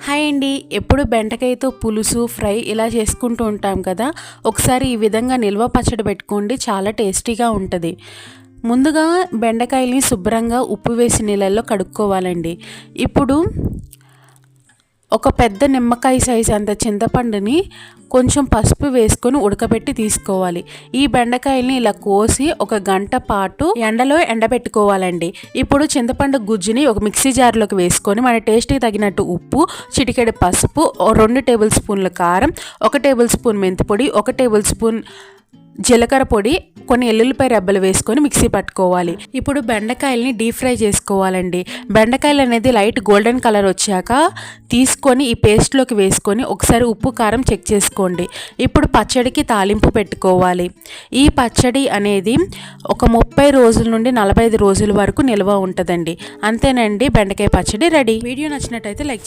Hi అండి. ఎప్పుడు బెండకాయతో పులుసు, ఫ్రై ఇలా చేసుకుంటూ ఉంటాం కదా. ఒకసారి ఈ విధంగా నిల్వ పచ్చడి పెట్టుకోండి, చాలా టేస్టీగా ఉంటుంది. ముందుగా బెండకాయల్ని శుభ్రంగా ఉప్పు వేసి నీళ్ళల్లో కడుక్కోవాలండి. ఇప్పుడు ఒక పెద్ద నిమ్మకాయ సైజ్ అంత చింతపండుని కొంచెం పసుపు వేసుకొని ఉడకబెట్టి తీసుకోవాలి. ఈ బెండకాయల్ని ఇలా కోసి 1 గంట పాటు ఎండలో ఎండబెట్టుకోవాలండి. ఇప్పుడు చింతపండు గుజ్జుని ఒక మిక్సీ జార్లోకి వేసుకొని మన టేస్ట్కి తగినట్టు ఉప్పు, చిటికెడు పసుపు, 2 టేబుల్ స్పూన్ల కారం, 1 టేబుల్ స్పూన్ మెంతిపొడి, 1 టేబుల్ స్పూన్ జీలకర్ర పొడి, కొన్ని ఎల్లుల్లిపాయ రెబ్బలు వేసుకొని మిక్సీ పట్టుకోవాలి. ఇప్పుడు బెండకాయల్ని డీప్ ఫ్రై చేసుకోవాలండి. బెండకాయలు అనేది లైట్ గోల్డెన్ కలర్ వచ్చాక తీసుకొని ఈ పేస్ట్లోకి వేసుకొని ఒకసారి ఉప్పు కారం చెక్ చేసుకోండి. ఇప్పుడు పచ్చడికి తాలింపు పెట్టుకోవాలి. ఈ పచ్చడి అనేది ఒక 30 రోజుల నుండి 45 రోజుల వరకు నిల్వ ఉంటుందండి. అంతేనండి, బెండకాయ పచ్చడి రెడీ. వీడియో నచ్చినట్టయితే లైక్ చేయండి.